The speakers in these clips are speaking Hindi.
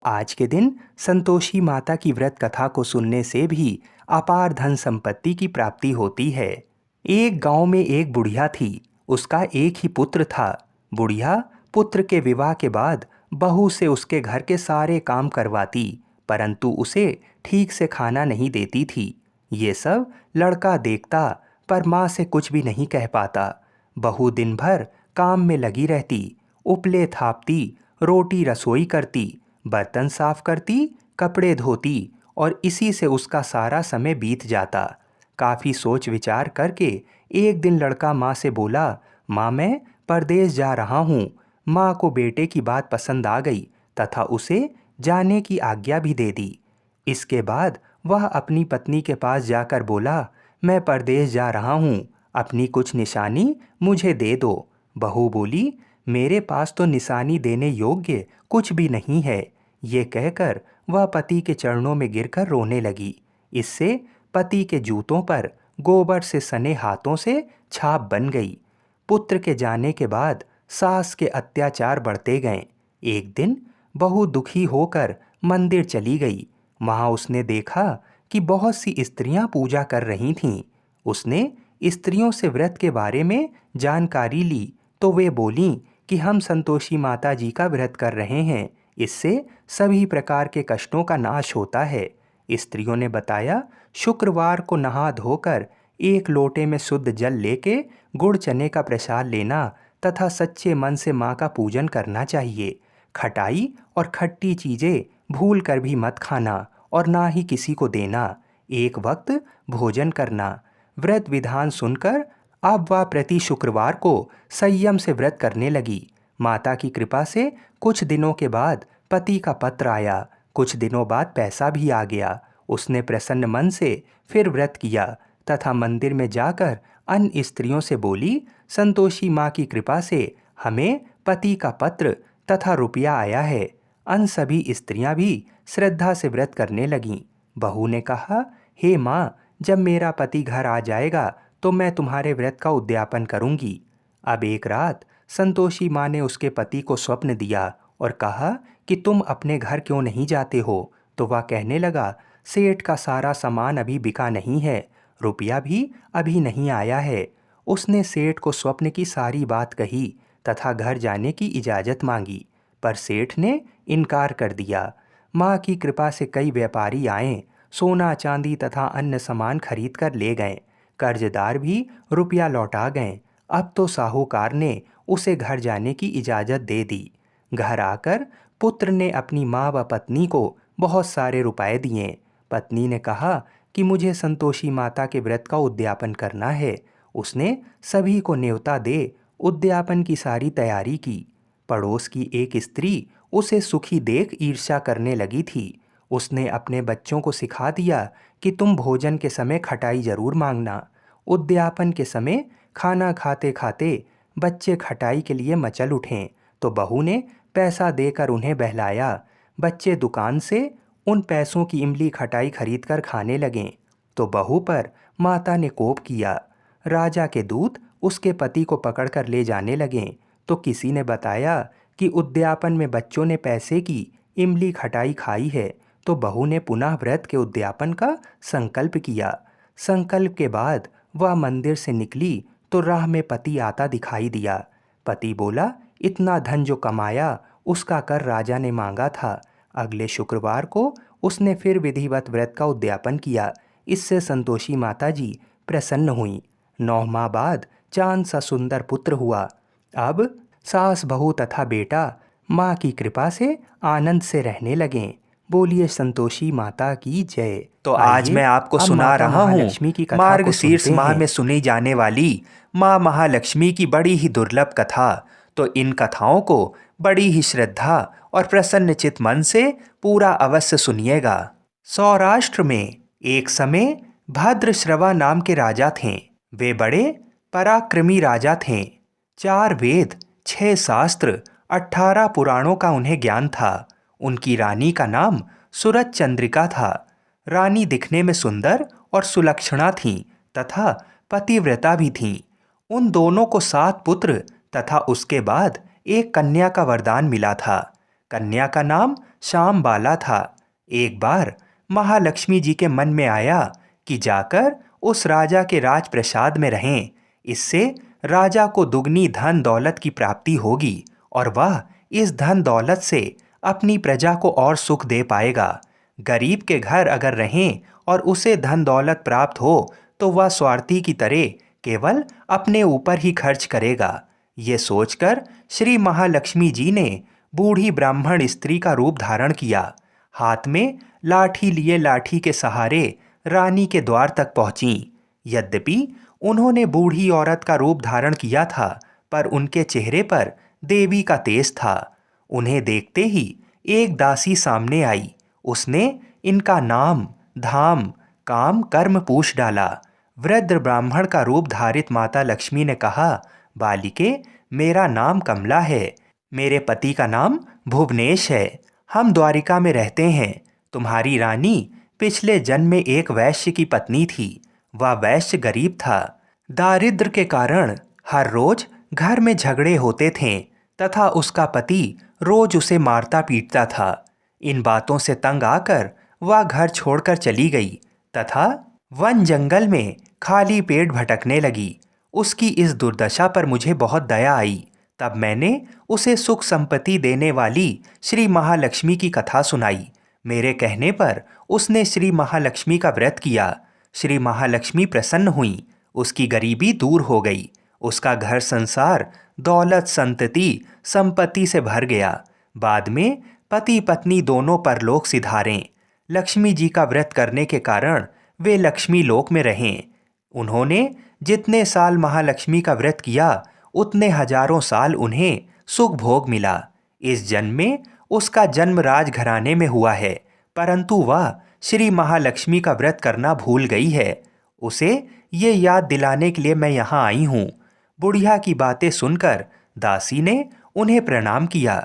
आज के दिन संतोषी माता की व्रत कथा को सुनने से भी अपार धन संपत्ति की प्राप्ति होती है। एक गांव में एक बुढ़िया थी। उसका एक ही पुत्र था। बुढ़िया पुत्र के विवाह के बाद बहू से उसके घर के सारे काम करवाती, परंतु उसे ठीक से खाना नहीं देती थी। ये सब लड़का देखता, पर माँ से कुछ भी नहीं कह पाता। बहू दिन भर काम में लगी रहती, उपले थापती, रोटी रसोई करती, बर्तन साफ करती, कपड़े धोती, और इसी से उसका सारा समय बीत जाता। काफ़ी सोच विचार करके एक दिन लड़का माँ से बोला, माँ मैं परदेश जा रहा हूँ। माँ को बेटे की बात पसंद आ गई तथा उसे जाने की आज्ञा भी दे दी। इसके बाद वह अपनी पत्नी के पास जाकर बोला, मैं परदेश जा रहा हूँ, अपनी कुछ निशानी मुझे दे दो। बहू बोली, मेरे पास तो निशानी देने योग्य कुछ भी नहीं है। ये कहकर वह पति के चरणों में गिरकर रोने लगी। इससे पति के जूतों पर गोबर से सने हाथों से छाप बन गई। पुत्र के जाने के बाद सास के अत्याचार बढ़ते गए। एक दिन बहू दुखी होकर मंदिर चली गई। वहां उसने देखा कि बहुत सी स्त्रियां पूजा कर रही थीं। उसने स्त्रियों से व्रत के बारे में जानकारी ली तो वे बोलीं कि हम संतोषी माता जी का व्रत कर रहे हैं, इससे सभी प्रकार के कष्टों का नाश होता है। स्त्रियों ने बताया, शुक्रवार को नहा धोकर एक लोटे में शुद्ध जल लेके गुड़ चने का प्रसाद लेना तथा सच्चे मन से माँ का पूजन करना चाहिए। खटाई और खट्टी चीज़ें भूल कर भी मत खाना और ना ही किसी को देना। एक वक्त भोजन करना। व्रत विधान सुनकर अब वह प्रति शुक्रवार को संयम से व्रत करने लगी। माता की कृपा से कुछ दिनों के बाद पति का पत्र आया। कुछ दिनों बाद पैसा भी आ गया। उसने प्रसन्न मन से फिर व्रत किया तथा मंदिर में जाकर अन्य स्त्रियों से बोली, संतोषी माँ की कृपा से हमें पति का पत्र तथा रुपया आया है। अन सभी स्त्रियां भी श्रद्धा से व्रत करने लगीं। बहू ने कहा, हे माँ, जब मेरा पति घर आ जाएगा तो मैं तुम्हारे व्रत का उद्यापन करूंगी। अब एक रात संतोषी माँ ने उसके पति को स्वप्न दिया और कहा कि तुम अपने घर क्यों नहीं जाते हो। तो वह कहने लगा, सेठ का सारा सामान अभी बिका नहीं है, रुपया भी अभी नहीं आया है। उसने सेठ को स्वप्न की सारी बात कही तथा घर जाने की इजाज़त मांगी, पर सेठ ने इनकार कर दिया। माँ की कृपा से कई व्यापारी आए, सोना चांदी तथा अन्य सामान खरीद कर ले गए। कर्जदार भी रुपया लौटा गए। अब तो साहूकार ने उसे घर जाने की इजाज़त दे दी। घर आकर पुत्र ने अपनी माँ व पत्नी को बहुत सारे रुपए दिए। पत्नी ने कहा कि मुझे संतोषी माता के व्रत का उद्यापन करना है। उसने सभी को न्योता दे उद्यापन की सारी तैयारी की। पड़ोस की एक स्त्री उसे सुखी देख ईर्ष्या करने लगी थी। उसने अपने बच्चों को सिखा दिया कि तुम भोजन के समय खटाई जरूर मांगना। उद्यापन के समय खाना खाते खाते बच्चे खटाई के लिए मचल उठें तो बहू ने पैसा देकर उन्हें बहलाया। बच्चे दुकान से उन पैसों की इमली खटाई खरीद कर खाने लगें तो बहू पर माता ने कोप किया। राजा के दूत उसके पति को पकड़कर ले जाने लगे तो किसी ने बताया कि उद्यापन में बच्चों ने पैसे की इमली खटाई खाई है। तो बहू ने पुनः व्रत के उद्यापन का संकल्प किया। संकल्प के बाद वह मंदिर से निकली तो राह में पति आता दिखाई दिया। पति बोला, इतना धन जो कमाया उसका कर राजा ने मांगा था। अगले शुक्रवार को उसने फिर विधिवत व्रत का उद्यापन किया। इससे संतोषी माता जी प्रसन्न हुई। 9 माह बाद चांद सा सुंदर पुत्र हुआ। अब सास बहू तथा बेटा माँ की कृपा से आनंद से रहने लगे। बोलिए संतोषी माता की जय। तो आज आइए मैं आपको अब सुना माता रहा हूँ महालक्ष्मी की कथा को मार्गशीर्ष सुनते माह हैं। में सुनी जाने वाली माँ महालक्ष्मी की बड़ी ही दुर्लभ कथा। तो इन कथाओं को बड़ी ही श्रद्धा और प्रसन्न चित मन से पूरा अवश्य सुनिएगा। सौराष्ट्र में एक समय भद्रश्रवा नाम के राजा थे। वे बड़े पराक्रमी राजा थे। 4 वेद, 6 शास्त्र, 18 पुराणों का उन्हें ज्ञान था। उनकी रानी का नाम सूरज चंद्रिका था। रानी दिखने में सुंदर और सुलक्षणा थीं तथा पतिव्रता भी थीं। उन दोनों को 7 पुत्र तथा उसके बाद एक कन्या का वरदान मिला था। कन्या का नाम श्यामबाला था। एक बार महालक्ष्मी जी के मन में आया कि जाकर उस राजा के राजप्रसाद में रहें। इससे राजा को दुगनी धन दौलत की प्राप्ति होगी और वह इस धन दौलत से अपनी प्रजा को और सुख दे पाएगा। गरीब के घर अगर रहें और उसे धन दौलत प्राप्त हो तो वह स्वार्थी की तरह केवल अपने ऊपर ही खर्च करेगा। ये सोचकर श्री महालक्ष्मी जी ने बूढ़ी ब्राह्मण स्त्री का रूप धारण किया। हाथ में लाठी लिए लाठी के सहारे रानी के द्वार तक पहुंची। यद्यपि उन्होंने बूढ़ी औरत का रूप धारण किया था, पर उनके चेहरे पर देवी का तेज था। उन्हें देखते ही एक दासी सामने आई। उसने इनका नाम, धाम, काम, कर्म पूछ डाला। वृद्ध ब्राह्मण का रूप धारित माता लक्ष्मी ने कहा, बालिके, मेरा नाम कमला है। मेरे पति का नाम भुवनेश है। हम द्वारिका में रहते हैं। तुम्हारी रानी पिछले जन्म में एक वैश्य की पत्नी थी। वह वैश्य गरीब था। दारिद्र्य के कारण हर रोज घर में झगड़े होते थे तथा उसका पति रोज उसे मारता पीटता था। इन बातों से तंग आकर वह घर छोड़कर चली गई तथा वन जंगल में खाली पेट भटकने लगी। उसकी इस दुर्दशा पर मुझे बहुत दया आई। तब मैंने उसे सुख संपत्ति देने वाली श्री महालक्ष्मी की कथा सुनाई। मेरे कहने पर उसने श्री महालक्ष्मी का व्रत किया। श्री महालक्ष्मी प्रसन्न हुई। उसकी गरीबी दूर हो गई। उसका घर संसार दौलत, संतति, संपत्ति से भर गया। बाद में पति पत्नी दोनों परलोक सिधारे। लक्ष्मी जी का व्रत करने के कारण वे लक्ष्मी लोक में रहें। उन्होंने जितने साल महालक्ष्मी का व्रत किया उतने हजारों साल उन्हें सुख भोग मिला। इस जन्म में उसका जन्म राजघराने में हुआ है, परंतु वह श्री महालक्ष्मी का व्रत करना भूल गई है। उसे ये याद दिलाने के लिए मैं यहाँ आई हूँ। बुढ़िया की बातें सुनकर दासी ने उन्हें प्रणाम किया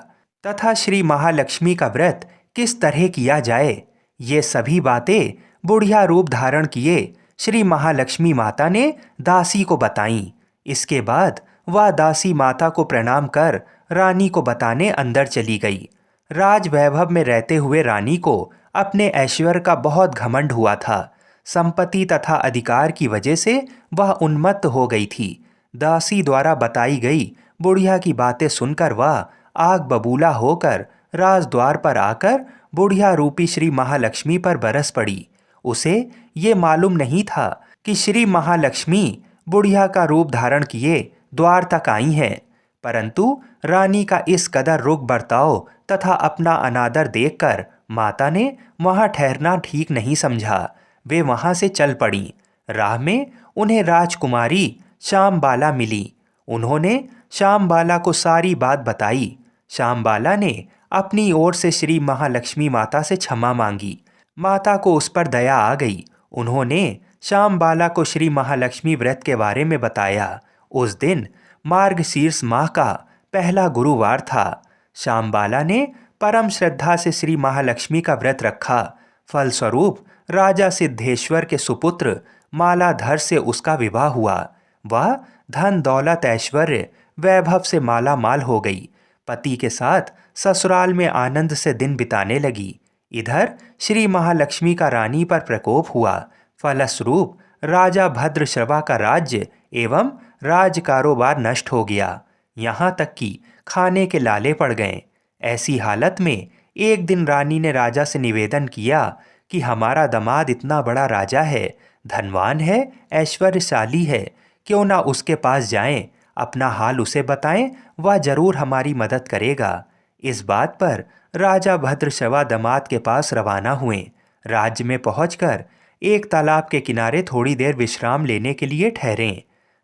तथा श्री महालक्ष्मी का व्रत किस तरह किया जाए, ये सभी बातें बुढ़िया रूप धारण किए श्री महालक्ष्मी माता ने दासी को बताईं। इसके बाद वह दासी माता को प्रणाम कर रानी को बताने अंदर चली गई। राज वैभव में रहते हुए रानी को अपने ऐश्वर्य का बहुत घमंड हुआ था। संपत्ति तथा अधिकार की वजह से वह उन्मत्त हो गई थी। दासी द्वारा बताई गई बुढ़िया की बातें सुनकर वह आग बबूला होकर राजद्वार पर आकर बुढ़िया रूपी श्री महालक्ष्मी पर बरस पड़ी। उसे ये मालूम नहीं था कि श्री महालक्ष्मी बुढ़िया का रूप धारण किए द्वार तक आई हैं, परंतु रानी का इस कदर रुख बर्ताव तथा अपना अनादर देखकर माता ने वहाँ ठहरना ठीक नहीं समझा। वे वहाँ से चल पड़ीं। राह में उन्हें राजकुमारी श्यामबाला मिली। उन्होंने श्यामबाला को सारी बात बताई। श्यामबाला ने अपनी ओर से श्री महालक्ष्मी माता से क्षमा मांगी। माता को उस पर दया आ गई। उन्होंने श्यामबाला को श्री महालक्ष्मी व्रत के बारे में बताया। उस दिन मार्गशीर्ष माह का पहला गुरुवार था। श्यामबाला ने परम श्रद्धा से श्री महालक्ष्मी का व्रत रखा। फलस्वरूप राजा सिद्धेश्वर के सुपुत्र मालाधर से उसका विवाह हुआ। वह धन दौलत ऐश्वर्य वैभव से माला माल हो गई। पति के साथ ससुराल में आनंद से दिन बिताने लगी। इधर श्री महालक्ष्मी का रानी पर प्रकोप हुआ। फलस्वरूप राजा भद्रश्रवा का राज्य एवं राज कारोबार नष्ट हो गया। यहाँ तक कि खाने के लाले पड़ गए। ऐसी हालत में एक दिन रानी ने राजा से निवेदन किया कि हमारा दामाद इतना बड़ा राजा है, धनवान है, ऐश्वर्यशाली है, क्यों ना उसके पास जाएं, अपना हाल उसे बताएं, वह जरूर हमारी मदद करेगा। इस बात पर राजा भद्रश्रवा दामाद के पास रवाना हुए। राज्य में पहुंचकर एक तालाब के किनारे थोड़ी देर विश्राम लेने के लिए ठहरे।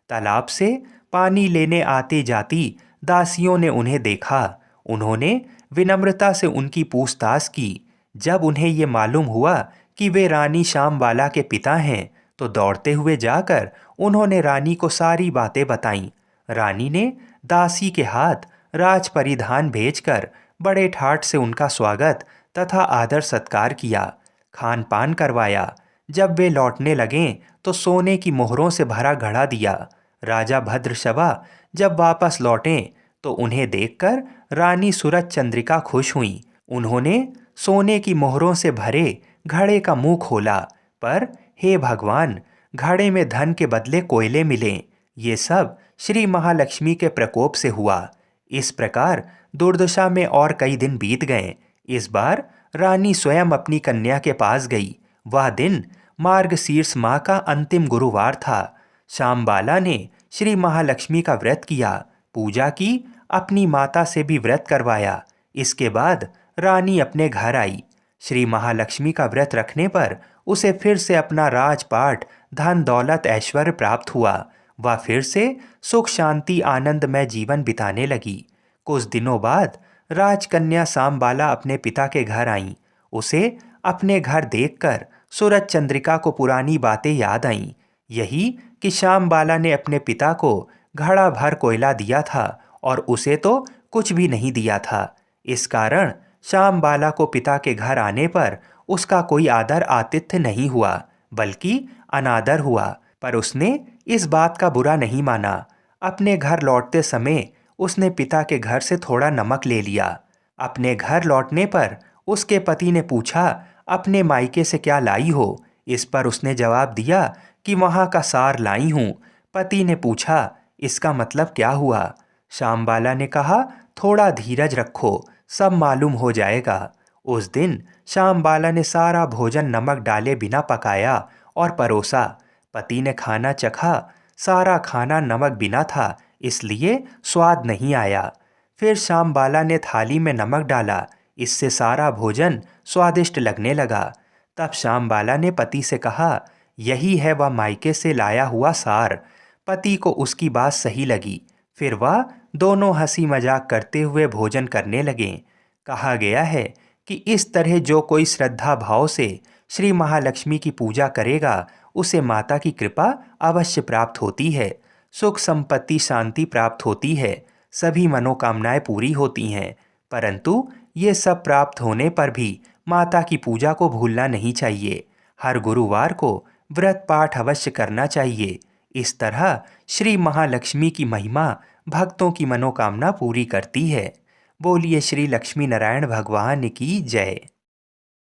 तालाब से पानी लेने आती जाती दासियों ने उन्हें देखा। उन्होंने विनम्रता से उनकी पूछताछ की। जब उन्हें ये मालूम हुआ कि वे रानी श्यामबाला के पिता हैं, तो दौड़ते हुए जाकर उन्होंने रानी को सारी बातें बताईं। रानी ने दासी के हाथ राज परिधान भेजकर बड़े ठाठ से उनका स्वागत तथा आदर सत्कार किया, खान पान करवाया। जब वे लौटने लगें तो सोने की मोहरों से भरा घड़ा दिया। राजा भद्रश्रवा जब वापस लौटें तो उन्हें देखकर रानी सूरज चंद्रिका खुश हुईं। उन्होंने सोने की मोहरों से भरे घड़े का मुंह खोला, पर हे भगवान, घड़े में धन के बदले कोयले मिले। ये सब श्री महालक्ष्मी के प्रकोप से हुआ। इस प्रकार दुर्दशा में और कई दिन बीत गए। इस बार रानी स्वयं अपनी कन्या के पास गई। वह दिन मार्गशीर्ष माह का अंतिम गुरुवार था। श्यामबाला ने श्री महालक्ष्मी का व्रत किया, पूजा की, अपनी माता से भी व्रत करवाया। इसके बाद रानी अपने घर आई। श्री महालक्ष्मी का व्रत रखने पर उसे फिर से अपना राजपाट, धन दौलत, ऐश्वर्य प्राप्त हुआ। वह फिर से सुख शांति आनंदमय जीवन बिताने लगी। कुछ दिनों बाद राजकन्या श्यामबाला अपने पिता के घर आईं। उसे अपने घर देखकर सूरज चंद्रिका को पुरानी बातें याद आईं। यही कि श्यामबाला ने अपने पिता को घड़ा भर कोयला दिया था और उसे तो कुछ भी नहीं दिया था। इस कारण श्यामबाला को पिता के घर आने पर उसका कोई आदर आतिथ्य नहीं हुआ, बल्कि अनादर हुआ। पर उसने इस बात का बुरा नहीं माना। अपने घर लौटते समय उसने पिता के घर से थोड़ा नमक ले लिया। अपने घर लौटने पर उसके पति ने पूछा, अपने मायके से क्या लाई हो? इस पर उसने जवाब दिया कि वहाँ का सार लाई हूँ। पति ने पूछा, इसका मतलब क्या हुआ? श्यामबाला ने कहा, थोड़ा धीरज रखो, सब मालूम हो जाएगा। उस दिन श्यामबाला ने सारा भोजन नमक डाले बिना पकाया और परोसा। पति ने खाना चखा। सारा खाना नमक बिना था, इसलिए स्वाद नहीं आया। फिर श्यामबाला ने थाली में नमक डाला। इससे सारा भोजन स्वादिष्ट लगने लगा। तब श्यामबाला ने पति से कहा, यही है वह मायके से लाया हुआ सार। पति को उसकी बात सही लगी। फिर वह दोनों हंसी मजाक करते हुए भोजन करने लगे। कहा गया है कि इस तरह जो कोई श्रद्धा भाव से श्री महालक्ष्मी की पूजा करेगा, उसे माता की कृपा अवश्य प्राप्त होती है। सुख संपत्ति शांति प्राप्त होती है। सभी मनोकामनाएं पूरी होती हैं। परंतु ये सब प्राप्त होने पर भी माता की पूजा को भूलना नहीं चाहिए। हर गुरुवार को व्रत पाठ अवश्य करना चाहिए। इस तरह श्री महालक्ष्मी की महिमा भक्तों की मनोकामना पूरी करती है। बोलिए श्री लक्ष्मी नारायण भगवान की जय।